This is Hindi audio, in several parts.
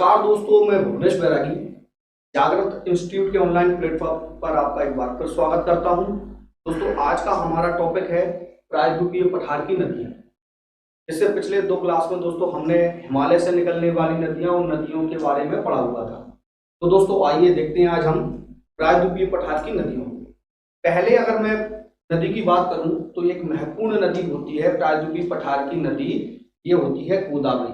नमस्कार दोस्तों, मैं भुवनेश बैरागी जागृत इंस्टीट्यूट के ऑनलाइन प्लेटफॉर्म पर आपका एक बार फिर स्वागत करता हूं। दोस्तों, आज का हमारा टॉपिक है प्रायद्वीपीय पठार की नदियां। इससे पिछले 2 क्लास में दोस्तों हमने हिमालय से निकलने वाली नदियां और नदियों के बारे में पढ़ा हुआ था। तो दोस्तों आइए देखते हैं आज हम प्रायद्वीपीय पठार की नदियों। पहले अगर मैं नदी की बात करूं तो एक महत्वपूर्ण नदी होती है प्रायद्वीपीय पठार की नदी, ये होती है गोदावरी।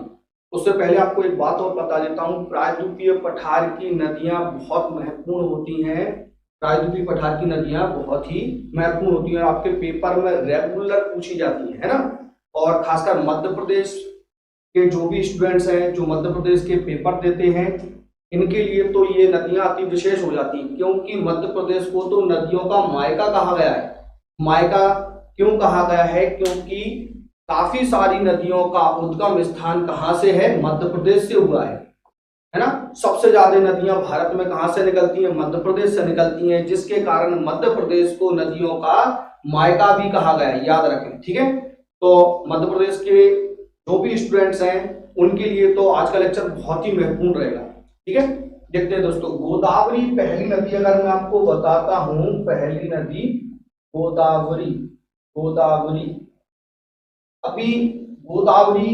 उससे पहले आपको एक बात और बता देता हूं, प्रायद्वीपीय पठार की नदियां बहुत महत्वपूर्ण होती हैं। प्रायद्वीपीय पठार की नदियां बहुत ही महत्वपूर्ण होती हैं, आपके पेपर में रेगुलर पूछी जाती है ना। और खासकर मध्य प्रदेश के जो भी स्टूडेंट्स हैं जो मध्य प्रदेश के पेपर देते हैं, इनके लिए तो ये नदियां अति विशेष हो जाती हैं, क्योंकि मध्य प्रदेश को तो नदियों का मायका कहा गया है। मायका क्यों कहा गया है? क्योंकि काफी सारी नदियों का उद्गम स्थान कहां से है? मध्य प्रदेश से हुआ है ना। सबसे ज्यादा नदियां भारत में कहां से निकलती हैं? मध्य प्रदेश से निकलती हैं, जिसके कारण मध्य प्रदेश को नदियों का मायका भी कहा गया है, याद रखें। ठीक है, तो मध्य प्रदेश के जो भी स्टूडेंट्स हैं उनके लिए तो आज का लेक्चर बहुत ही महत्वपूर्ण रहेगा। ठीक है, देखते हैं दोस्तों। गोदावरी पहली नदी अगर मैं आपको बताता हूं, पहली नदी गोदावरी। गोदावरी अभी गोदावरी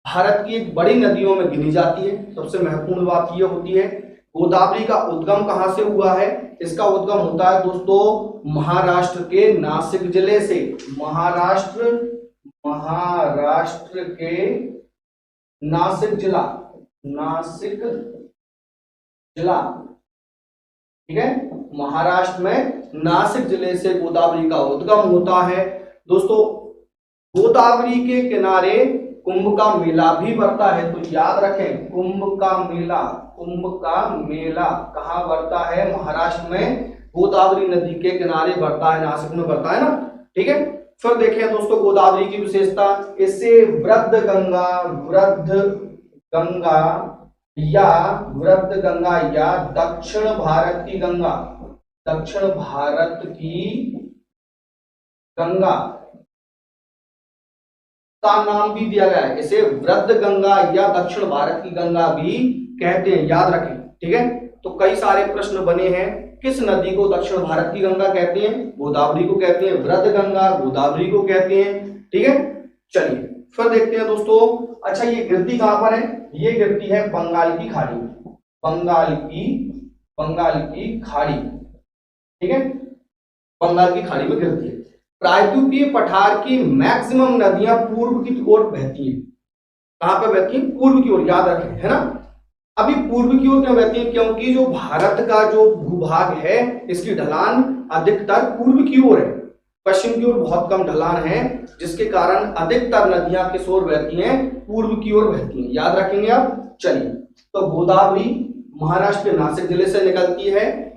भारत की एक बड़ी नदियों में गिनी जाती है। सबसे महत्वपूर्ण बात यह होती है, गोदावरी का उद्गम कहां से हुआ है? इसका उद्गम होता है दोस्तों महाराष्ट्र के नासिक जिले से। महाराष्ट्र के नासिक जिला, नासिक जिला, ठीक है, महाराष्ट्र में नासिक जिले से गोदावरी का उद्गम होता है। दोस्तों, गोदावरी के किनारे कुंभ का मेला भी बढ़ता है, तो याद रखें कुंभ का मेला। कुंभ का मेला कहाँ बढ़ता है? महाराष्ट्र में गोदावरी नदी के किनारे बढ़ता है, नासिक में बढ़ता है ना। ठीक है, फिर देखें दोस्तों गोदावरी की विशेषता, इसे वृद्ध गंगा या दक्षिण भारत की गंगा, दक्षिण भारत की गंगा का नाम भी दिया गया है। इसे वृद्ध गंगा या दक्षिण भारत की गंगा भी कहते हैं, याद रखें। ठीक है, तो कई सारे प्रश्न बने हैं, किस नदी को दक्षिण भारत की गंगा कहते हैं? गोदावरी को कहते हैं। वृद्ध गंगा गोदावरी को कहते हैं। ठीक है, चलिए फिर देखते हैं दोस्तों। अच्छा, ये गिरती कहां पर है? ये गिरती है बंगाल की खाड़ी में। बंगाल की खाड़ी, ठीक है, बंगाल की खाड़ी में गिरती है। प्रायद्वीपीय पठार की मैक्सिमम नदियां पूर्व की ओर बहती हैं। कहां पे बहती हैं? पूर्व की ओर, याद रखें, है ना। अभी पूर्व की ओर क्यों बहती है? क्योंकि जो भारत का जो भूभाग है, इसकी ढलान अधिकतर पूर्व की ओर है, पश्चिम की ओर बहुत कम ढलान है, जिसके कारण अधिकतर नदियां किस ओर बहती हैं? पूर्व की ओर बहती हैं, याद रखेंगे आप। चलिए, तो गोदावरी महाराष्ट्र के नासिक जिले से निकलती है।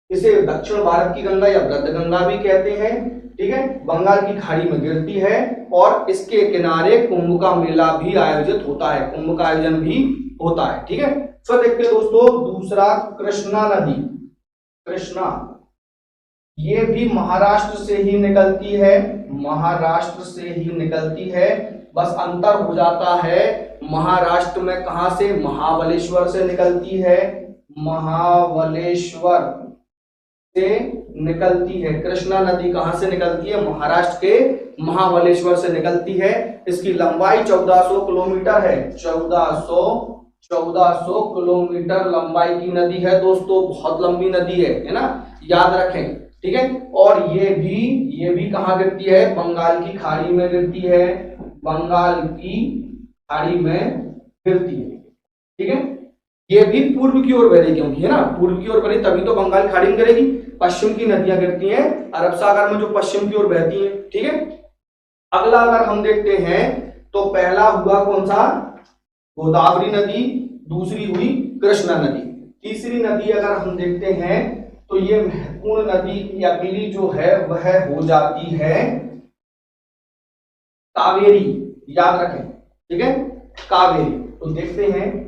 इसे दक्षिण भारत की गंगा या वृद्ध गंगा भी कहते हैं। ठीक है, बंगाल की खाड़ी में गिरती है और इसके किनारे कुंभ का मेला भी आयोजित होता है, कुंभ का आयोजन भी होता है। ठीक है, फिर देखते हैं दोस्तों दूसरा, कृष्णा नदी। कृष्णा, ये भी महाराष्ट्र से ही निकलती है, महाराष्ट्र से ही निकलती है। बस अंतर हो जाता है, महाराष्ट्र में कहां से? महाबलेश्वर से निकलती है, महाबलेश्वर से निकलती है। कृष्णा नदी कहां से निकलती है? महाराष्ट्र के महाबलेश्वर से निकलती है। इसकी लंबाई 1400 किलोमीटर है। 1400 किलोमीटर लंबाई की नदी है दोस्तों, बहुत लंबी नदी है ना, याद रखें। ठीक है, और ये भी कहां गिरती है? बंगाल की खाड़ी में गिरती है, बंगाल की खाड़ी में गिरती है। ठीक है, ये भी पूर्व की ओर बहेगी, क्योंकि है ना, पूर्व की ओर बहेगी तभी तो बंगाल की खाड़ी में गिरेगी। पश्चिम की नदियां गिरती हैं अरब सागर में, जो पश्चिम की ओर बहती हैं। ठीक है, अगला अगर हम देखते हैं तो पहला हुआ कौन सा? गोदावरी नदी, दूसरी हुई कृष्णा नदी। तीसरी नदी अगर हम देखते हैं तो ये महत्वपूर्ण नदी अगली जो है वह हो जाती है कावेरी, याद रखें। ठीक है, कावेरी, तो देखते हैं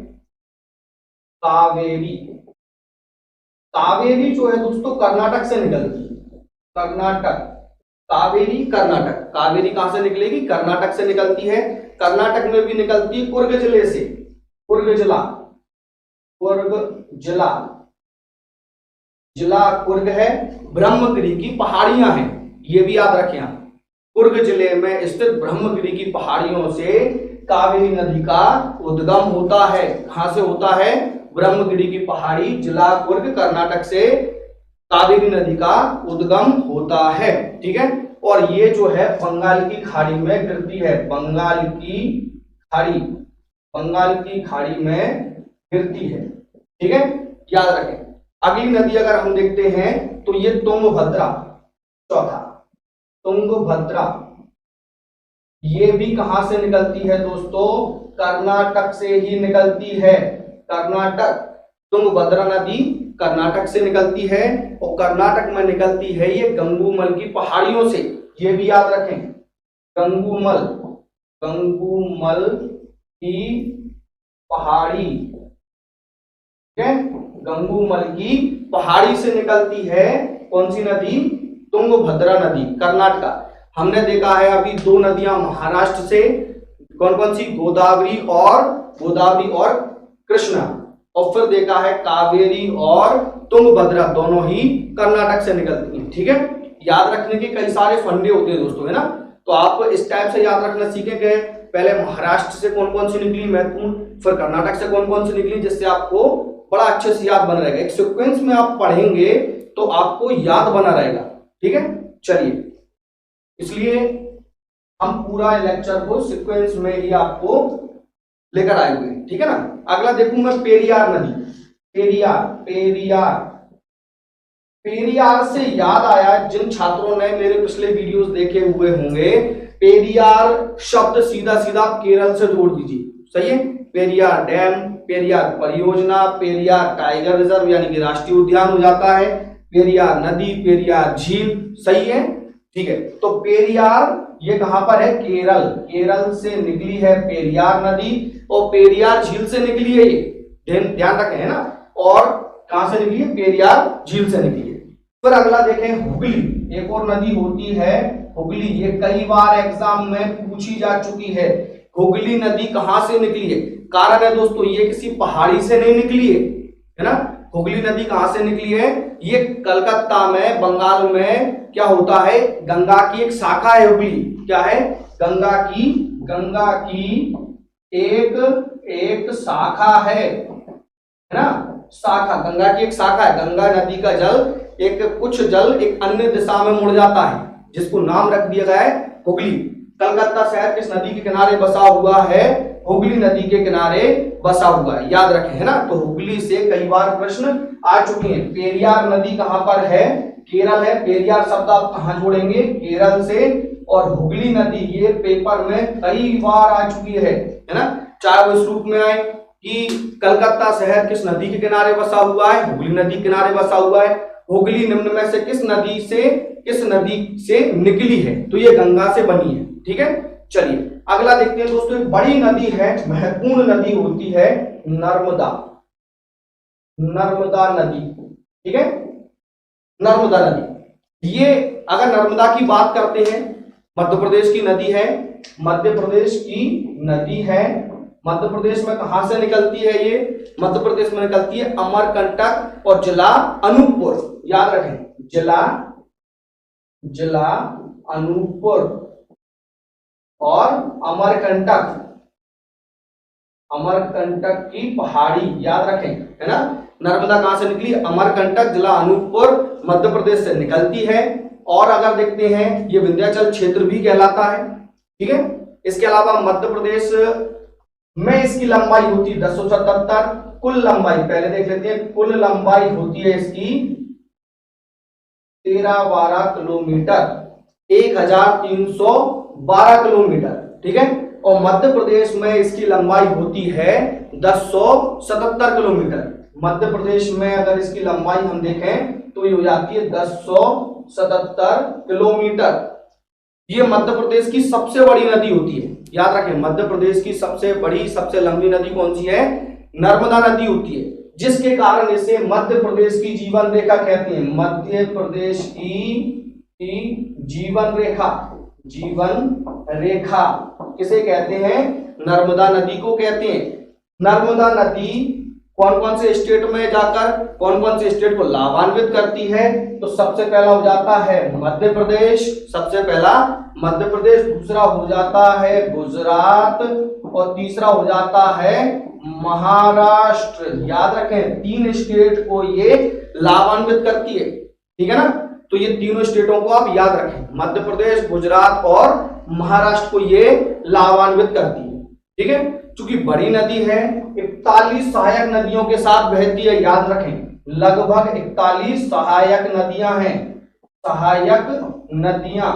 कावेरी। कावेरी जो है दोस्तों कर्नाटक से निकलती है, कर्नाटक, कावेरी कर्नाटक। कावेरी कहां से निकलेगी? कर्नाटक से निकलती है। कर्नाटक में भी निकलती है कुर्ग जिले से, कुर्ग जिला, कुर्ग जिला, जिला कुर्ग है। ब्रह्मगिरी की पहाड़ियां हैं, ये भी याद रखें आप। कुर्ग जिले में स्थित ब्रह्मगिरी की पहाड़ियों से कावेरी नदी का उद्गम होता है। कहां से होता है? ब्रह्मगिरी की पहाड़ी, जिला कुर्ग, कर्नाटक से कावेरी नदी का उद्गम होता है। ठीक है, और ये जो है बंगाल की खाड़ी में गिरती है। बंगाल की खाड़ी, बंगाल की खाड़ी में गिरती है। ठीक है, याद रखें। अगली नदी अगर हम देखते हैं तो ये तुंगभद्रा, चौथा तुंगभद्रा, ये भी कहां से निकलती है दोस्तों? कर्नाटक से ही निकलती है। कर्नाटक, तुंगभद्रा नदी कर्नाटक से निकलती है और कर्नाटक में निकलती है ये गंगूमल की पहाड़ियों से। ये भी याद रखें, गंगूमल, गंगूमल की पहाड़ी, ठीक है, गंगूमल की पहाड़ी से निकलती है कौन सी नदी? तुंगभद्रा नदी, कर्नाटक। हमने देखा है अभी दो नदियां महाराष्ट्र से, कौन कौन सी? गोदावरी और कृष्णा। और फिर देखा है कावेरी और तुंगभद्रा, दोनों ही कर्नाटक से निकलती हैं। ठीक है, याद रखने के कई सारे फंडे होते हैं दोस्तों, है ना। तो आप इस टाइप से याद रखना सीखेंगे। पहले महाराष्ट्र से कौन कौन सी निकली महत्वपूर्ण, फिर कर्नाटक से कौन कौन सी निकली, जिससे आपको बड़ा अच्छे से याद बना रहेगा। एक सीक्वेंस में आप पढ़ेंगे तो आपको याद बना रहेगा। ठीक है, चलिए, इसलिए हम पूरा लेक्चर को सीक्वेंस में ही आपको लेकर आए हुए हैं। ठीक है ना। अगला देखूं मैं पेरियार नदी, पेरियार, पेरियार, पेरियार से याद आया, जिन छात्रों ने मेरे पिछले वीडियोस देखे हुए होंगे, पेरियार शब्द सीधा सीधा केरल से जोड़ दीजिए। सही है, पेरियार डैम, पेरियार परियोजना, पेरियार टाइगर रिजर्व यानी कि राष्ट्रीय उद्यान हो जाता है, पेरियार नदी, पेरियार झील। सही है, ठीक है। तो पेरियार ये कहां पर है? केरल, केरल से निकली है पेरियार नदी और पेरियार झील से निकली है ये, ध्यान रखें, है ना। और कहां से निकली है? पेरियार झील से निकली है। फिर अगला देखें हुगली, एक और नदी होती है हुगली, ये कई बार एग्जाम में पूछी जा चुकी है। हुगली नदी कहां से निकली है? कारण है दोस्तों, ये किसी पहाड़ी से नहीं निकली है ना। हुगली नदी कहां से निकली है? ये कलकत्ता में, बंगाल में क्या होता है? गंगा की एक शाखा है हुगली। क्या है? गंगा की एक शाखा है ना। शाखा, गंगा की एक शाखा है। गंगा नदी का जल, कुछ जल एक अन्य दिशा में मुड़ जाता है, जिसको नाम रख दिया गया है हुगली। कलकत्ता शहर किस नदी के किनारे बसा हुआ है? हुगली नदी के किनारे बसा हुआ है, याद रखें, है ना। तो हुगली से कई बार प्रश्न आ चुके हैं। पेरियार नदी कहां पर है? केरल है। पेरियार शब्द आप कहां जोड़ेंगे? केरल से। और हुगली नदी ये पेपर में कई बार आ चुकी है ना। चाहे वो इस रूप में आए कि कलकत्ता शहर किस नदी के किनारे बसा हुआ है? हुगली नदी किनारे बसा हुआ है। हुगली निम्न में से किस नदी से निकली है? तो ये गंगा से बनी है। ठीक है, चलिए अगला देखते हैं दोस्तों। एक बड़ी नदी है, महत्वपूर्ण नदी होती है नर्मदा, नर्मदा नदी। ठीक है, नर्मदा नदी, ये अगर नर्मदा की बात करते हैं, मध्य प्रदेश की नदी है, मध्य प्रदेश की नदी है। मध्य प्रदेश में कहां से निकलती है ये? मध्य प्रदेश में निकलती है अमरकंटक और जिला अनूपपुर, याद रखें, जिला अनूपपुर और अमरकंटक की पहाड़ी, याद रखें, है ना। नर्मदा कहां से निकली? अमरकंटक, जिला अनूपपुर, मध्य प्रदेश से निकलती है। और अगर देखते हैं, ये विंध्याचल क्षेत्र भी कहलाता है। ठीक है, इसके अलावा मध्य प्रदेश में इसकी लंबाई होती है 1077, कुल लंबाई पहले देख लेते हैं। कुल लंबाई होती है इसकी 13-12 किलोमीटर, 1312 किलोमीटर। ठीक है, और मध्य प्रदेश में इसकी लंबाई होती है 1077 किलोमीटर। मध्य प्रदेश में अगर इसकी लंबाई हम देखें तो ये हो जाती है 1077 किलोमीटर। ये मध्य प्रदेश की सबसे बड़ी नदी होती है, याद रखें। मध्य प्रदेश की सबसे बड़ी, सबसे लंबी नदी कौन सी है? नर्मदा नदी होती है, जिसके कारण इसे मध्य प्रदेश की जीवन रेखा कहते हैं। मध्य प्रदेश की जीवन रेखा, जीवन रेखा किसे कहते हैं? नर्मदा नदी को कहते हैं। नर्मदा नदी कौन कौन से स्टेट में जाकर कौन कौन से स्टेट को लाभान्वित करती है? तो सबसे पहला हो जाता है मध्य प्रदेश, सबसे पहला मध्य प्रदेश, दूसरा हो जाता है गुजरात और तीसरा हो जाता है महाराष्ट्र। याद रखें, 3 स्टेट को ये लाभान्वित करती है, ठीक है ना। तो ये तीनों स्टेटों को आप याद रखें, मध्य प्रदेश, गुजरात और महाराष्ट्र को ये लाभान्वित करती है, ठीक है। चूंकि बड़ी नदी है, 41 सहायक नदियों के साथ बहती है, याद रखें लगभग 41 सहायक नदियां हैं, सहायक नदियां,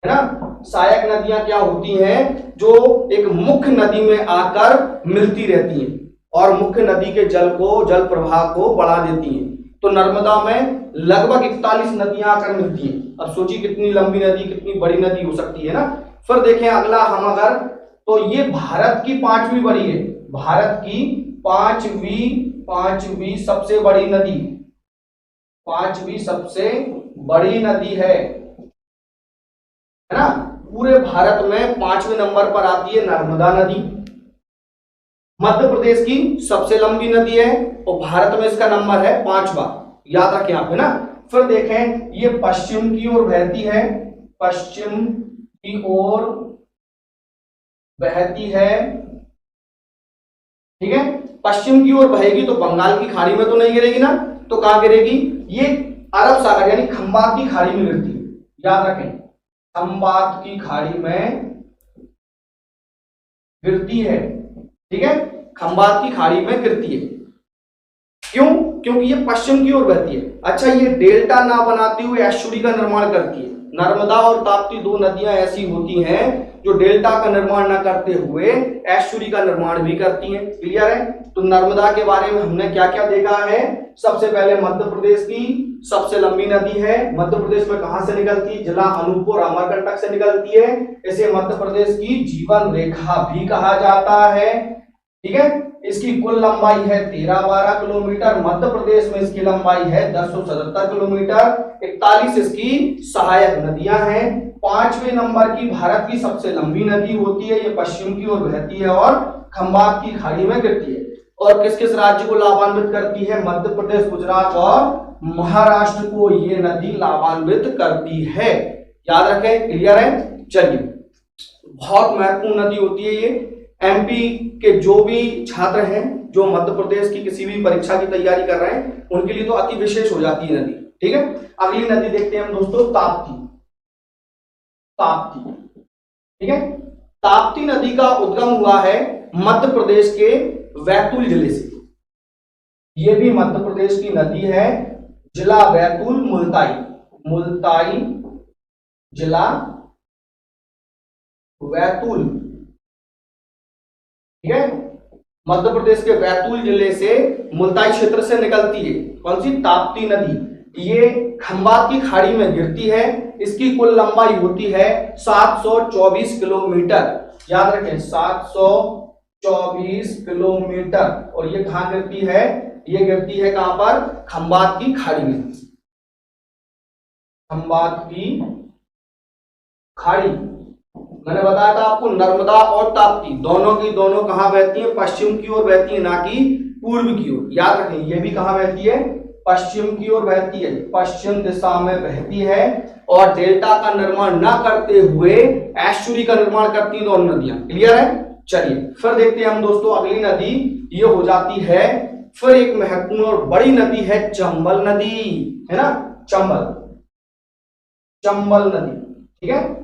है ना। सहायक नदियां क्या होती हैं? जो एक मुख्य नदी में आकर मिलती रहती हैं और मुख्य नदी के जल प्रवाह को बढ़ा देती हैं। तो नर्मदा में लगभग 41 नदियां आकर मिलती हैं। अब सोचिए कितनी लंबी नदी, कितनी बड़ी नदी हो सकती है ना। फिर देखें अगला हम अगर, तो ये भारत की 5वीं बड़ी है, भारत की पांचवी सबसे बड़ी नदी, 5वीं सबसे बड़ी नदी है ना। पूरे भारत में 5वें नंबर पर आती है नर्मदा नदी। मध्य प्रदेश की सबसे लंबी नदी है और भारत में इसका नंबर है 5वां, याद रखें आप, है ना। फिर देखें ये पश्चिम की ओर बहती है, पश्चिम की ओर बहती है, ठीक है। पश्चिम की ओर बहेगी तो बंगाल की खाड़ी में तो नहीं गिरेगी ना, तो कहां गिरेगी? ये अरब सागर यानी खंबात की खाड़ी में गिरती है, याद रखें खंबात की खाड़ी में गिरती है, ठीक है, खंबात की खाड़ी में गिरती है। क्यों? क्योंकि ये पश्चिम की ओर बहती है। अच्छा, ये डेल्टा ना बनाती हुए एस्चुरी का निर्माण करती है। नर्मदा और ताप्ती 2 नदियां ऐसी होती हैं जो डेल्टा का निर्माण न करते हुए एस्चुरी का निर्माण भी करती हैं। क्लियर है? तो नर्मदा के बारे में हमने क्या क्या देखा है? सबसे पहले मध्य प्रदेश की सबसे लंबी नदी है। मध्य प्रदेश में कहां से निकलती है? जिला अनूपपुर अमरकंटक से निकलती है। इसे मध्य प्रदेश की जीवन रेखा भी कहा जाता है, ठीक है। इसकी कुल लंबाई है 13-12 किलोमीटर। मध्य प्रदेश में इसकी लंबाई है 1077 किलोमीटर। 41 इसकी सहायक नदियां हैं। 5वें नंबर की भारत की सबसे लंबी नदी होती है, ये पश्चिम की ओर बहती है और खंबात की खाड़ी में गिरती है। और किस किस राज्य को लाभान्वित करती है? मध्य प्रदेश, गुजरात और महाराष्ट्र को ये नदी लाभान्वित करती है, याद रखें। क्लियर है? चलिए, बहुत महत्वपूर्ण नदी होती है ये। एमपी के जो भी छात्र हैं जो मध्य प्रदेश की किसी भी परीक्षा की तैयारी कर रहे हैं उनके लिए तो अति विशेष हो जाती है नदी, ठीक है। अगली नदी देखते हैं हम दोस्तों, ताप्ती। ताप्ती, ठीक है। ताप्ती नदी का उद्गम हुआ है मध्य प्रदेश के बैतूल जिले से। यह भी मध्य प्रदेश की नदी है, जिला बैतूल, मुल्ताई, मुल्ताई जिला बैतूल, ठीक है। मध्य प्रदेश के बैतूल जिले से मुल्ताई क्षेत्र से निकलती है कौन सी? ताप्ती नदी। ये खंबात की खाड़ी में गिरती है। इसकी कुल लंबाई होती है 724 किलोमीटर, याद रखें 724 किलोमीटर। और ये कहां गिरती है? ये गिरती है कहां पर? खंबात की खाड़ी में, खंबात की खाड़ी। मैंने बताया था आपको नर्मदा और ताप्ती दोनों की दोनों कहां बहती है? पश्चिम की ओर बहती है, ना कि पूर्व की ओर। याद रखें, ये भी कहां बहती है? पश्चिम की ओर बहती है, पश्चिम दिशा में बहती है और डेल्टा का निर्माण न करते हुए एस्चुरी का निर्माण करती है दोनों नदियां। क्लियर है? चलिए फिर देखते हैं हम दोस्तों अगली नदी। ये हो जाती है फिर एक महत्वपूर्ण और बड़ी नदी है चंबल नदी, है ना। चंबल, चंबल नदी, ठीक है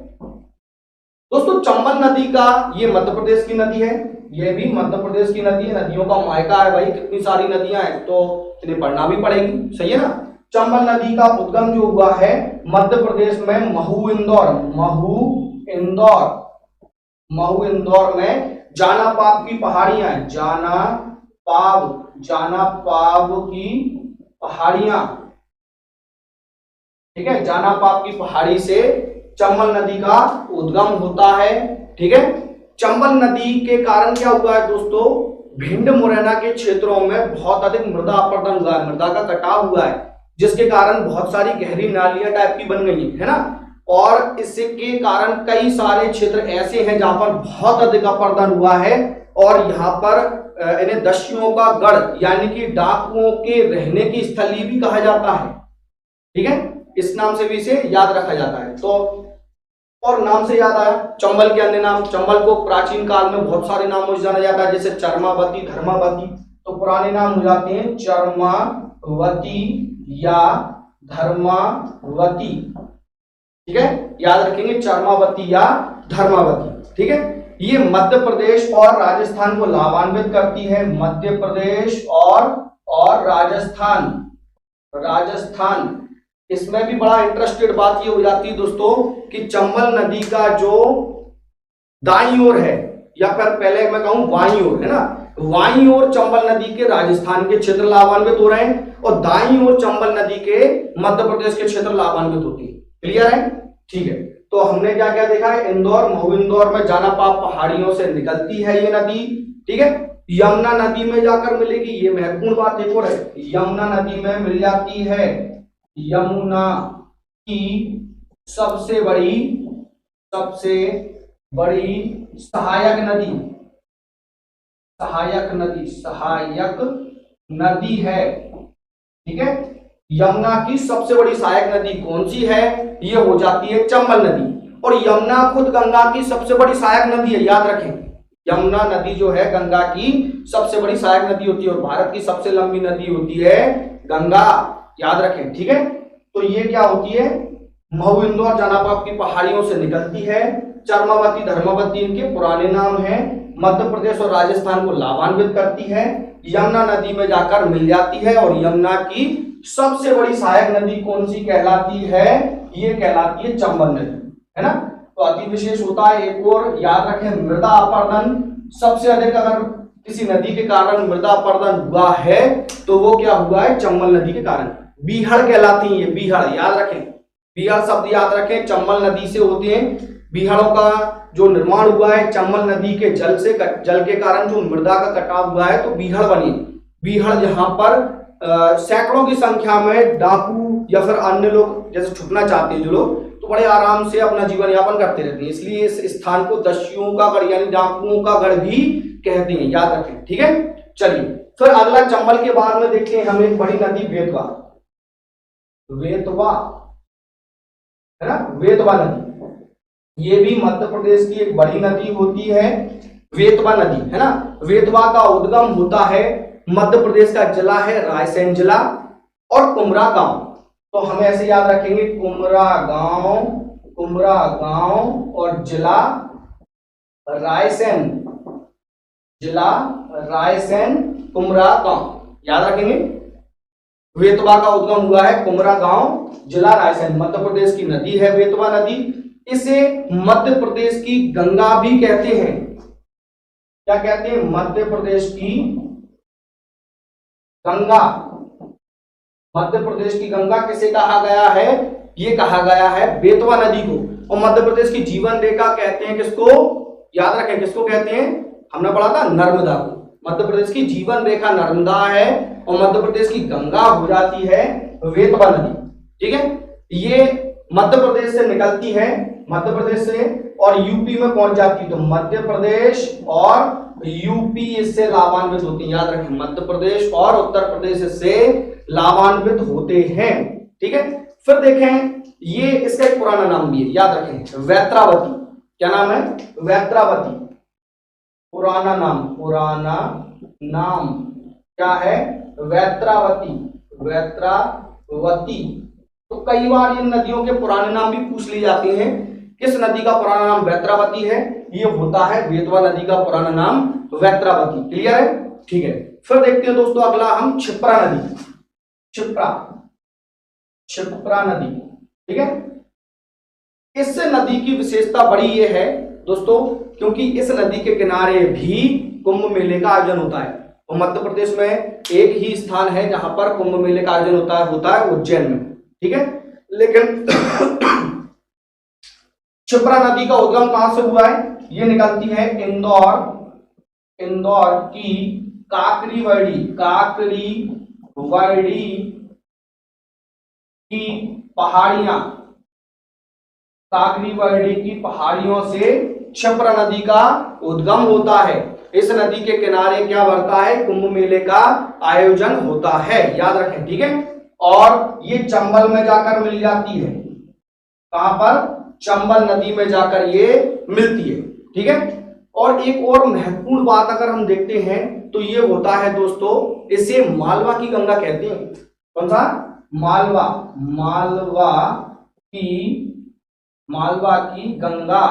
दोस्तों। चंबल नदी का ये मध्य प्रदेश की नदी है, ये भी मध्य प्रदेश की नदी है। नदियों का मायका है भाई, कितनी सारी नदियां हैं तो इन्हें पढ़ना भी पड़ेगी, सही है ना। चंबल नदी का उद्गम जो हुआ है मध्य प्रदेश में महू इंदौर, महू इंदौर में जानापाव की पहाड़ियां हैं, जानापाव की पहाड़ियां, ठीक है। जानापाव की पहाड़ी से चंबल नदी का उद्गम होता है, ठीक है। चंबल नदी के कारण क्या हुआ है दोस्तों? भिंड मुरैना के क्षेत्रों में बहुत अधिक मृदा अपरदन हुआ है, मृदा का कटाव हुआ है, जिसके कारण बहुत सारी गहरी नालियां टाइप की बन गई है ना। और इसके कारण कई सारे क्षेत्र ऐसे हैं जहां पर बहुत अधिक अपरदन हुआ है और यहाँ पर इन्हें दस्युओं का गढ़ यानी कि डाकुओं के रहने की स्थली भी कहा जाता है। ठीक है, इस नाम से भी इसे याद रखा जाता है। तो और नाम से याद आया चंबल के अन्य नाम। चंबल को प्राचीन काल में बहुत सारे नामों से जाना जाता है, जैसे चर्मावती, धर्मावती। तो पुराने नाम हो जाते हैं चर्मावती या धर्मावती। ठीक है, याद रखेंगे चर्मावती या धर्मावती। ठीक है, ये मध्य प्रदेश और राजस्थान को लाभान्वित करती है। मध्य प्रदेश और राजस्थान इसमें भी बड़ा इंटरेस्टेड बात ये हो जाती है दोस्तों कि चंबल नदी का जो दाईं ओर है, या फिर पहले मैं कहूं बाईं ओर है ना, बाईं ओर चंबल नदी के राजस्थान के क्षेत्र लाभान्वित हो रहे हैं और दाईं ओर चंबल नदी के मध्य प्रदेश के क्षेत्र लाभान्वित होती है। क्लियर है? ठीक है, तो हमने क्या क्या देखा है, इंदौर, महू इंदौर में जानापाप पहाड़ियों से निकलती है ये नदी। ठीक है, यमुना नदी में जाकर मिलेगी, ये महत्वपूर्ण बात एक और है, यमुना नदी में मिल जाती है। यमुना की सबसे बड़ी सहायक नदी है। ठीक है, यमुना की सबसे बड़ी सहायक नदी कौन सी है? ये हो जाती है चंबल नदी। और यमुना खुद गंगा की सबसे बड़ी सहायक नदी है, याद रखें। यमुना नदी जो है गंगा की सबसे बड़ी सहायक नदी होती है और भारत की सबसे लंबी नदी होती है गंगा, याद रखें। ठीक है, तो ये क्या होती है, महू इंदौर जानापाप की पहाड़ियों से निकलती है। चर्मावती, धर्मावती इनके पुराने नाम हैं। मध्य प्रदेश और राजस्थान को लाभान्वित करती है, यमुना नदी में जाकर मिल जाती है। और यमुना की सबसे बड़ी सहायक नदी कौन सी कहलाती है? ये कहलाती है चंबल नदी, है ना। तो अति विशेष होता है एक और याद रखें, मृदा अपरदन। सबसे अधिक अगर किसी नदी के कारण मृदा अपरदन हुआ है तो वो क्या हुआ है? चंबल नदी के कारण। बीहड़ कहलाती है ये, बीहड़ याद रखें, बीहड़ शब्द याद रखें, चंबल नदी से होते हैं। बीहड़ों का जो निर्माण हुआ है चंबल नदी के जल के कारण जो मृदा का कटाव हुआ है तो बीहड़ बनी। बीहड़ जहां पर सैकड़ों की संख्या में डाकू या फिर अन्य लोग जैसे छुपना चाहते हैं जो लोग, तो बड़े आराम से अपना जीवन यापन करते रहते हैं, इसलिए इस स्थान को दस्युओं का गढ़ यानी डाकुओं का गढ़ भी कहते हैं, याद रखें। ठीक है, चलिए फिर अगला चंबल के बाद में देखते हैं हम एक बड़ी नदी बेतवा है ना, बेतवा नदी। ये भी मध्य प्रदेश की एक बड़ी नदी होती है, बेतवा नदी, है ना। बेतवा का उद्गम होता है मध्य प्रदेश का जिला है रायसेन जिला और कुमरा गांव। तो हम ऐसे याद रखेंगे, कुमरा गांव और जिला रायसेन, कुमरा गांव, याद रखेंगे। बेतवा का उद्गम हुआ है कुमरा गांव, जिला रायसेन, मध्य प्रदेश की नदी है बेतवा नदी। इसे मध्य प्रदेश की गंगा भी कहते हैं। क्या कहते हैं? मध्य प्रदेश की गंगा। मध्य प्रदेश की गंगा किसे कहा गया है? ये कहा गया है बेतवा नदी को। और मध्य प्रदेश की जीवन रेखा कहते हैं किसको? याद रखें, किसको कहते हैं? हमने पढ़ा था नर्मदा को। मध्य प्रदेश की जीवन रेखा नर्मदा है और मध्य प्रदेश की गंगा हो जाती है बेतवा नदी। ठीक है, ये मध्य प्रदेश से निकलती है, मध्य प्रदेश से, और यूपी में पहुंच जाती है। तो मध्य प्रदेश और यूपी इससे लाभान्वित होती है, याद रखें, मध्य प्रदेश और उत्तर प्रदेश इससे लाभान्वित होते हैं। ठीक है, फिर देखें, ये इसका एक पुराना नाम भी है, याद रखें, वैत्रावती। क्या नाम है? वैत्रावती। पुराना नाम क्या है? वैत्रावती। तो कई बार इन नदियों के पुराने नाम भी पूछ लिए जाते हैं। किस नदी का पुराना नाम वैत्रावती है? ये होता है बेतवा नदी का पुराना नाम वैत्रावती। क्लियर है? ठीक है, फिर देखते हैं दोस्तों अगला हम क्षिप्रा नदी। क्षिप्रा नदी, ठीक है। इस नदी की विशेषता बड़ी ये है दोस्तों, क्योंकि इस नदी के किनारे भी कुंभ मेले का आयोजन होता है। और मध्य प्रदेश में एक ही स्थान है जहां पर कुंभ मेले का आयोजन होता है उज्जैन में। ठीक है, लेकिन क्षिप्रा नदी का उद्गम कहां से हुआ है? ये निकलती है इंदौर की काकरीवाड़ी की पहाड़ियां, काकरीवाड़ी की पहाड़ियों से क्षिप्रा नदी का उद्गम होता है। इस नदी के किनारे क्या बढ़ता है, कुंभ मेले का आयोजन होता है, याद रखें, ठीक है। और ये चंबल में जाकर मिल जाती है, कहां पर, चंबल नदी में जाकर ये मिलती है, ठीक है। और एक और महत्वपूर्ण बात अगर हम देखते हैं तो ये होता है दोस्तों, इसे मालवा की गंगा कहते हैं। कौन सा, मालवा, मालवा की गंगा।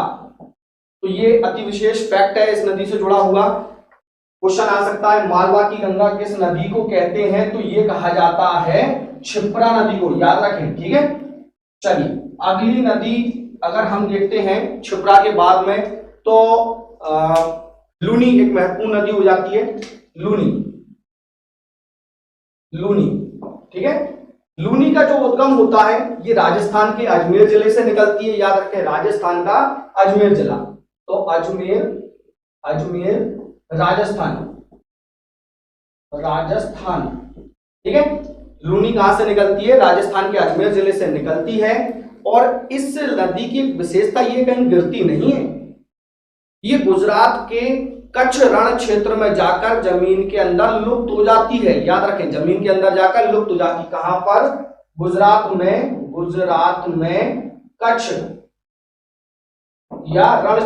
तो ये अति विशेष फैक्ट है इस नदी से जुड़ा हुआ। क्वेश्चन आ सकता है मालवा की गंगा किस नदी को कहते हैं, तो ये कहा जाता है क्षिप्रा नदी को, याद रखें, ठीक है। चलिए अगली नदी अगर हम देखते हैं क्षिप्रा के बाद में, तो लूनी एक महत्वपूर्ण नदी हो जाती है, लूनी, ठीक है। लूनी का जो उद्गम होता है ये राजस्थान के अजमेर जिले से निकलती है, याद रखें, राजस्थान का अजमेर जिला। तो अजमेर राजस्थान, ठीक है। लूनी कहां से निकलती है, राजस्थान के अजमेर जिले से निकलती है। और इस नदी की विशेषता ये कहीं गिरती नहीं है, ये गुजरात के कच्छ रण क्षेत्र में जाकर जमीन के अंदर लुप्त हो जाती है, याद रखें, जमीन के अंदर जाकर लुप्त हो जाती। कहां पर, गुजरात में कच्छ या रण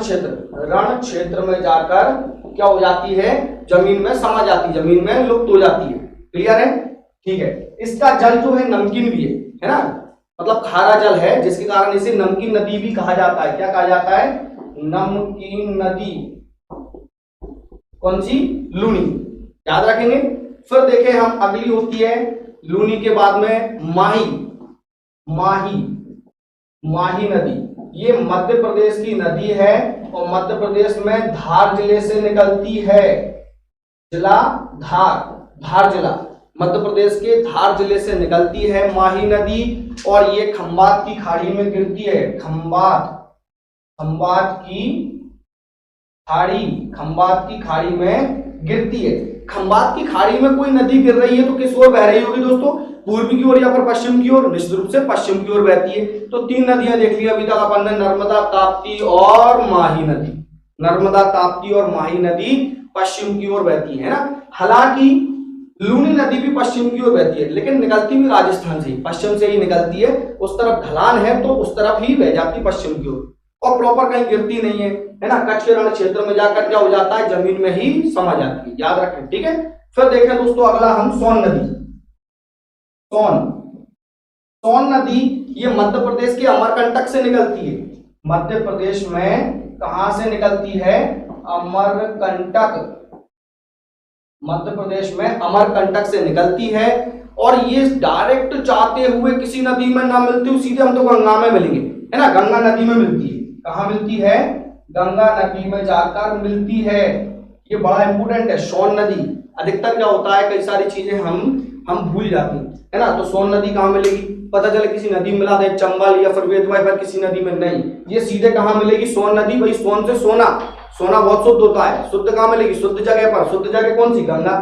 क्षेत्र में जाकर क्या हो जाती है, जमीन में समा जाती, जमीन में लुप्त हो जाती है। क्लियर है, ठीक है। इसका जल जो है नमकीन भी है ना, मतलब खारा जल है, जिसके कारण इसे नमकीन नदी भी कहा जाता है। क्या कहा जाता है, नमकीन नदी। कौन सी, लूनी, याद रखेंगे। फिर देखें हम, अगली होती है लूनी के बाद में माही नदी। ये मध्य प्रदेश की नदी है और मध्य प्रदेश में धार जिले से निकलती है, जिला धार जिला, मध्य प्रदेश के धार जिले से निकलती है माही नदी। और ये खंबात की खाड़ी में गिरती है, खंबात की खाड़ी में गिरती है। खंबात की खाड़ी में कोई नदी गिर रही है तो किस ओर बह रही होगी दोस्तों, पूर्वी की ओर या फिर पश्चिम की ओर, निश्चित रूप से पश्चिम की ओर बहती है। तो 3 नदियां देख ली अभी तक अपन ने, नर्मदा, ताप्ती और माही नदी। नर्मदा, ताप्ती और माही नदी पश्चिम की ओर बहती है ना। हालांकि लूनी नदी भी पश्चिम की ओर बहती है, लेकिन निकलती भी राजस्थान से ही, पश्चिम से ही निकलती है। उस तरफ ढलान है तो उस तरफ ही बह जाती पश्चिम की ओर, और प्रॉपर कहीं गिरती नहीं है ना। कच्छ के रण क्षेत्र में जाकर क्या हो जाता है, जमीन में ही समा जाती है, याद रखें, ठीक है। फिर देखें दोस्तों अगला हम, सोन नदी। सोन नदी ये मध्य प्रदेश के अमरकंटक से निकलती है। मध्य प्रदेश में कहां से निकलती है, अमरकंटक, मध्य प्रदेश में अमरकंटक से निकलती है। और ये डायरेक्ट जाते हुए किसी नदी में ना मिलती हुई सीधे हम तो गंगा में मिलेंगे, है ना, गंगा नदी में मिलती है। कहां मिलती है, गंगा नदी में जाकर मिलती है। ये बड़ा इंपोर्टेंट है, सोन नदी। अधिकतर क्या होता है, कई सारी चीजें हम भूल जाते हैं, है ना। तो सोन नदी कहां मिलेगी, पता चले किसी नदी में मिला दे, चंबल या फिर बेतवा, या किसी नदी में नहीं, ये सीधे कहां मिलेगी, सोन नदी। भाई सोन से सोना बहुत शुद्ध होता है, शुद्ध कहां मिलेगी, शुद्ध जगह पर। शुद्ध जगह कौन सी, गंगा।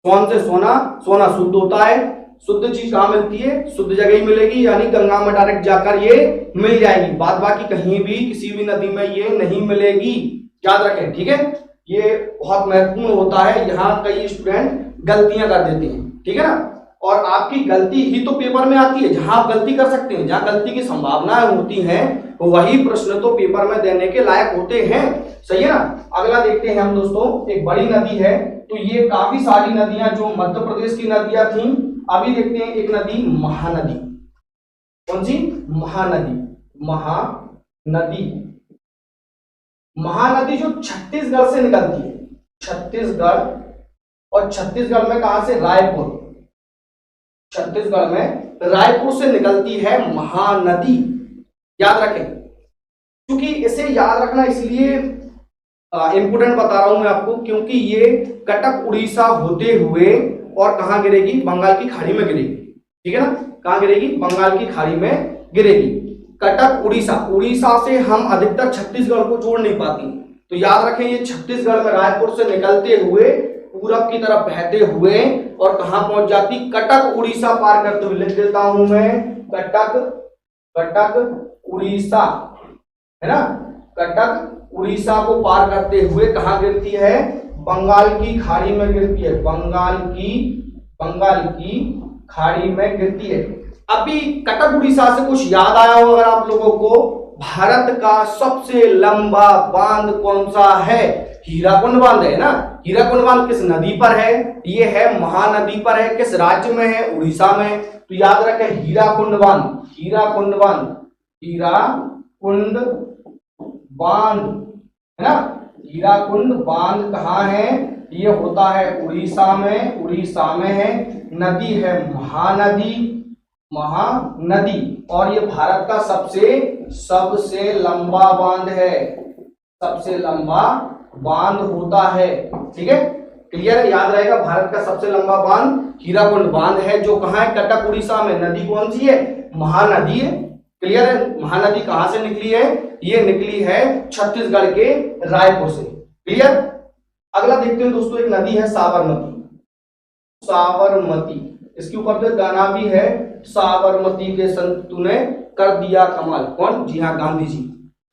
सोन से सोना शुद्ध होता है। शुद्ध चीज कहां मिलती है, शुद्ध जगह ही मिलेगी, यानी गंगा में डायरेक्ट जाकर ये मिल जाएगी। बाद बाकी कहीं भी किसी भी नदी में ये नहीं मिलेगी, याद रखें, ठीक है। ये बहुत महत्वपूर्ण होता है, यहाँ कई स्टूडेंट गलतियां कर देते हैं, ठीक है ना। और आपकी गलती ही तो पेपर में आती है, जहां आप गलती कर सकते हैं, जहां गलती की संभावनाएं होती हैं, वही प्रश्न तो पेपर में देने के लायक होते हैं, सही है ना। अगला देखते हैं हम दोस्तों, एक बड़ी नदी है। तो ये काफी सारी नदियां जो मध्य प्रदेश की नदियां थी, अभी देखते हैं एक नदी, महानदी। कौन सी, महानदी जो छत्तीसगढ़ से निकलती है, छत्तीसगढ़, और छत्तीसगढ़ में कहां से, रायपुर, छत्तीसगढ़ में रायपुर से निकलती है महानदी, याद रखें। क्योंकि इसे याद रखना इसलिए इंपोर्टेंट बता रहा हूं मैं आपको, क्योंकि ये कटक उड़ीसा होते हुए और कहां गिरेगी, बंगाल की खाड़ी में गिरेगी, ठीक है ना। कहां गिरेगी, बंगाल की खाड़ी में गिरेगी। कटक उड़ीसा से हम अधिकतर छत्तीसगढ़ को जोड़ नहीं पाती, तो याद रखें ये छत्तीसगढ़ में रायपुर से निकलते हुए पूरब की तरफ बहते हुए और कहां पहुंच जाती, कटक उड़ीसा पार करते हुए। लिख देता हूं मैं, कटक उड़ीसा, है ना, कटक उड़ीसा को पार करते हुए कहां गिरती है, बंगाल की खाड़ी में गिरती है, बंगाल की खाड़ी में गिरती है। अभी कटक उड़ीसा से कुछ याद आया हो अगर आप लोगों को, भारत का सबसे लंबा बांध कौन सा है? हीराकुंड बांध है ना। हीराकुंड बांध किस नदी पर है? ये है महानदी पर है। किस राज्य में है? उड़ीसा में। तो याद रखें हीराकुंड बांध, हीराकुंड बांध, हीराकुंड बांध है ना। हीराकुंड बांध कहाँ है? ये होता है उड़ीसा में, उड़ीसा में है। नदी है महानदी, महानदी। और ये भारत का सबसे लंबा बांध है, सबसे लंबा बांध होता है। ठीक है, क्लियर है? याद रहेगा, भारत का सबसे लंबा बांध हीराकुंड बांध है, जो कहाँ है? कटक उड़ीसा में। नदी कौन सी है? महानदी है। क्लियर है? महानदी कहां से निकली है? ये निकली है छत्तीसगढ़ के रायपुर से। क्लियर? अगला देखते हैं दोस्तों, एक नदी है साबरमती, साबरमती। इसके ऊपर तो गाना भी है, साबरमती के संत तूने कर दिया कमाल। कौन? जी हाँ, गांधी जी।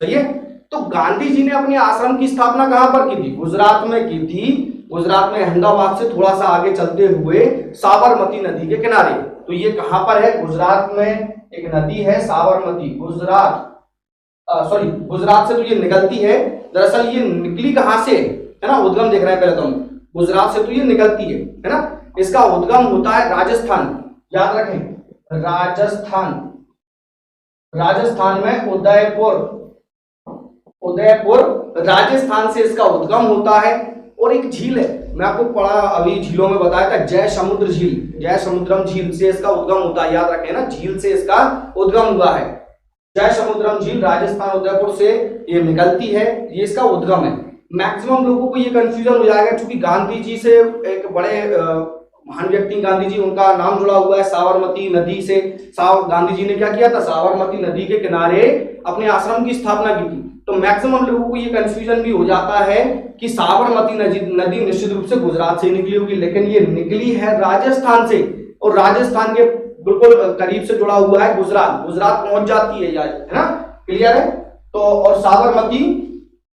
सही है। तो गांधी जी ने अपने आश्रम की स्थापना कहां पर की थी? गुजरात में की थी। गुजरात में अहमदाबाद से थोड़ा सा आगे चलते हुए साबरमती नदी के किनारे। तो ये कहां पर है? गुजरात में एक नदी है साबरमती। गुजरात गुजरात से तो ये निकलती है। दरअसल ये निकली कहां से है ना? उद्गम देख रहे हैं पहले तो हम। गुजरात से तो ये निकलती है ना। इसका उद्गम होता है राजस्थान। याद रखें, राजस्थान, राजस्थान में उदयपुर, उदयपुर राजस्थान से इसका उद्गम होता है। और एक झील है, मैं आपको पढ़ा अभी झीलों में बताया था, जय समुद्र झील, जय समुद्रम झील से इसका उद्गम होता है। याद रखें ना, झील से इसका उद्गम हुआ है। जय समुद्रम झील राजस्थान उदयपुर से ये निकलती है, ये इसका उद्गम है। मैक्सिमम लोगों को ये कंफ्यूजन हो जाएगा, क्योंकि गांधी जी से एक बड़े महान व्यक्ति गांधी जी, उनका नाम जुड़ा हुआ है साबरमती नदी से। गांधी जी ने क्या किया था? साबरमती नदी के किनारे अपने आश्रम की स्थापना की थी। तो मैक्सिमम लोगों को ये कंफ्यूजन भी हो जाता है कि साबरमती नदी निश्चित रूप से गुजरात से निकली होगी, लेकिन ये निकली है राजस्थान से। और राजस्थान के बिल्कुल करीब से जुड़ा हुआ है गुजरात, गुजरात पहुंच जाती है यार, है ना। क्लियर है? तो और साबरमती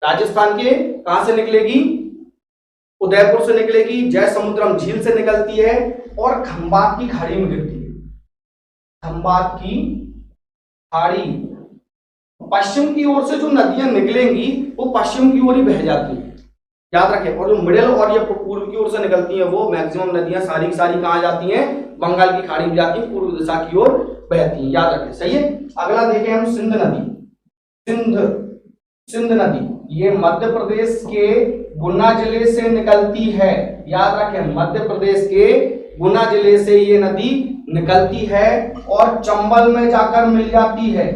राजस्थान के कहां से निकलेगी? उदयपुर से निकलेगी। जय समुद्रम झील से निकलती है और खंबात की खाड़ी में गिरती है। खंबात की खाड़ी, पश्चिम की ओर से जो नदियां निकलेंगी वो पश्चिम की ओर ही बह जाती है। याद रखें। और जो मिडिल और ये पूर्व की ओर से निकलती है, वो मैक्सिमम नदियां सारी की सारी कहां जाती हैं? बंगाल की खाड़ी में जाती है, पूर्व दिशा की ओर बहती है। याद रखें। सही है। अगला देखें हम सिंध नदी, सिंध नदी, ये मध्य प्रदेश के गुना जिले से निकलती है। याद रखें, मध्य प्रदेश के गुना जिले से ये नदी निकलती है और चंबल में जाकर मिल जाती है,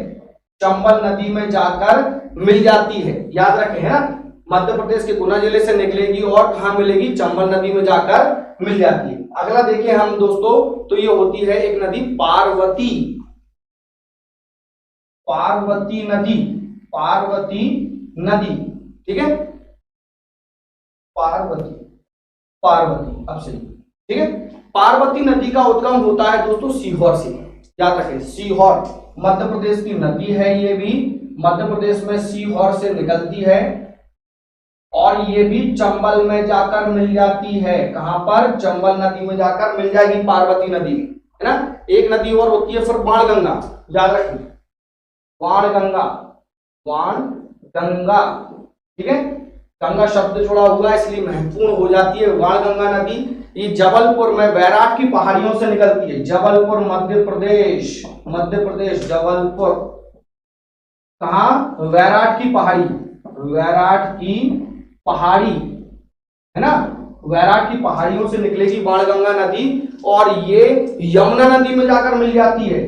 चंबल नदी में जाकर मिल जाती है। याद रखें, है ना। मध्य प्रदेश के गुना जिले से निकलेगी और कहां मिलेगी? चंबल नदी में जाकर मिल जाती है। अगला देखें हम दोस्तों, तो ये होती है एक नदी पार्वती, पार्वती नदी, पार्वती नदी। ठीक है, पार्वती, पार्वती। अब सही। ठीक है, पार्वती नदी का उद्गम होता है दोस्तों सीहोर से। याद रखें, सीहोर मध्य प्रदेश की नदी है, ये भी मध्य प्रदेश में सीहोर से निकलती है और ये भी चंबल में जाकर मिल जाती है। कहां पर? चंबल नदी में जाकर मिल जाएगी पार्वती नदी, है ना। एक नदी और होती है फिर बाणगंगा। याद रखें, बाणगंगा, बाणगंगा। ठीक है, गंगा शब्द जुड़ा हुआ है इसलिए महत्वपूर्ण हो जाती है बाणगंगा नदी। ये जबलपुर में बैराट की पहाड़ियों से निकलती है। जबलपुर मध्य प्रदेश, मध्य प्रदेश, जबलपुर कहा? वैराट की पहाड़ी, वैराट की पहाड़ी, है ना। वैराट की पहाड़ियों से निकलेगी बाणगंगा नदी और ये यमुना नदी में जाकर मिल जाती है,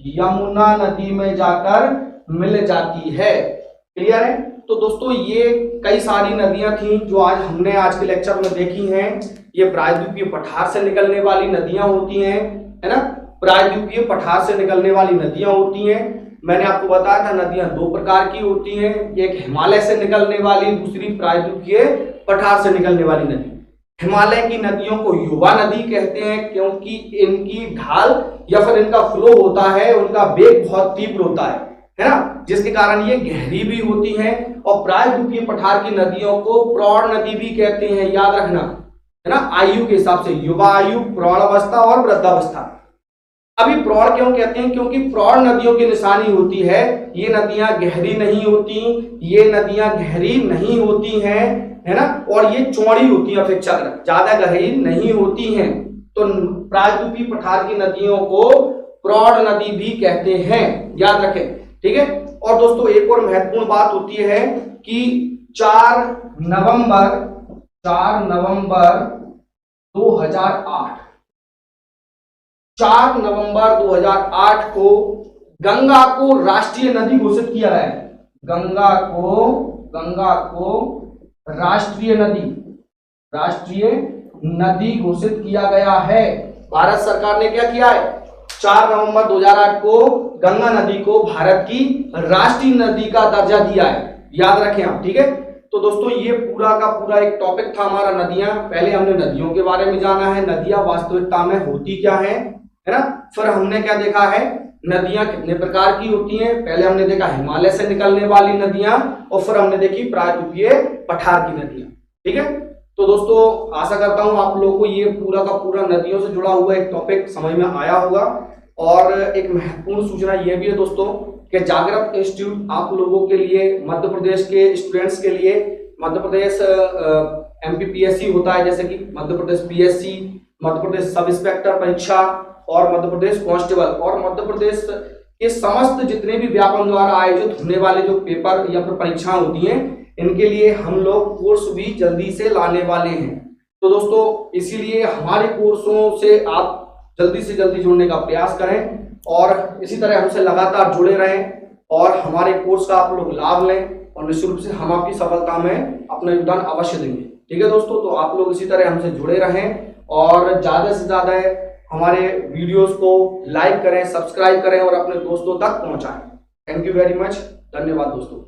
यमुना नदी में जाकर मिल जाती है। क्लियर है? तो दोस्तों ये कई सारी नदियां थी जो आज हमने आज के लेक्चर में देखी हैं। ये प्रायद्वीपीय पठार से निकलने वाली नदियां होती हैं, है ना। प्रायद्वीपीय पठार से निकलने वाली नदियां होती हैं। मैंने आपको बताया था नदियां दो प्रकार की होती हैं, एक हिमालय से निकलने वाली, दूसरी प्रायद्वीपीय पठार से निकलने वाली नदी। हिमालय की नदियों को युवा नदी कहते हैं क्योंकि इनकी ढाल या फिर इनका फ्लो होता है, उनका वेग बहुत तीव्र होता है। है ना, जिसके कारण ये गहरी भी होती हैं। और प्रायद्वीपीय पठार की नदियों को प्रौढ़ नदी भी कहते हैं, याद रखना, है ना, आयु के हिसाब से युवा आयु, प्रौढ़ अवस्था और वृद्धावस्था। अभी प्रौढ़ क्यों कहते हैं? क्योंकि प्रौढ़ नदियों की निशानी होती है ये नदियां गहरी नहीं होती, ये नदियां गहरी नहीं होती हैं, है ना, और ये चौड़ी होती हैं, अपेक्षाकृत ज्यादा गहरी नहीं होती हैं। तो प्रायद्वीपीय पठार की नदियों को प्रौढ़ नदी भी कहते हैं, याद रखें, ठीक है। और दोस्तों एक और महत्वपूर्ण बात होती है कि 4 नवंबर 2008 4 नवंबर 2008 को गंगा को राष्ट्रीय नदी घोषित किया गया है। गंगा को राष्ट्रीय नदी घोषित किया गया है। भारत सरकार ने क्या किया है? 4 नवंबर 2008 को गंगा नदी को भारत की राष्ट्रीय नदी का दर्जा दिया है, याद रखें आप, ठीक है। तो दोस्तों ये पूरा का पूरा एक टॉपिक था हमारा नदियां। पहले हमने नदियों के बारे में जाना है, नदियां वास्तविकता में होती क्या है ना। फिर हमने क्या देखा है, नदियां कितने प्रकार की होती हैं। पहले हमने देखा हिमालय से निकलने वाली नदियां, और फिर हमने देखी प्रायद्वीपीय पठार की नदियां, ठीक है। तो दोस्तों आशा करता हूं आप लोगों को ये पूरा का पूरा नदियों से जुड़ा हुआ एक टॉपिक समझ में आया होगा। और एक महत्वपूर्ण सूचना यह भी है दोस्तों कि जागृत इंस्टीट्यूट आप लोगों के लिए, मध्य प्रदेश के स्टूडेंट्स के लिए, मध्य प्रदेश MPPSC होता है, जैसे कि Madhya Pradesh PSC, Madhya Pradesh sub inspector परीक्षा और मध्य प्रदेश कांस्टेबल, और मध्य प्रदेश के समस्त जितने भी व्यापम द्वारा आयोजित होने वाले जो पेपर या फिर परीक्षाएं होती हैं, इनके लिए हम लोग कोर्स भी जल्दी से लाने वाले हैं। तो दोस्तों इसीलिए हमारे कोर्सों से आप जल्दी से जल्दी जुड़ने का प्रयास करें और इसी तरह हमसे लगातार जुड़े रहें और हमारे कोर्स का आप लोग लाभ लें, और निश्चित रूप से हम आपकी सफलता में अपना योगदान अवश्य देंगे, ठीक है दोस्तों। तो आप लोग इसी तरह हमसे जुड़े रहें और ज्यादा से ज्यादा हमारे वीडियोस को लाइक करें, सब्सक्राइब करें और अपने दोस्तों तक पहुंचाएं। थैंक यू वेरी मच, धन्यवाद दोस्तों।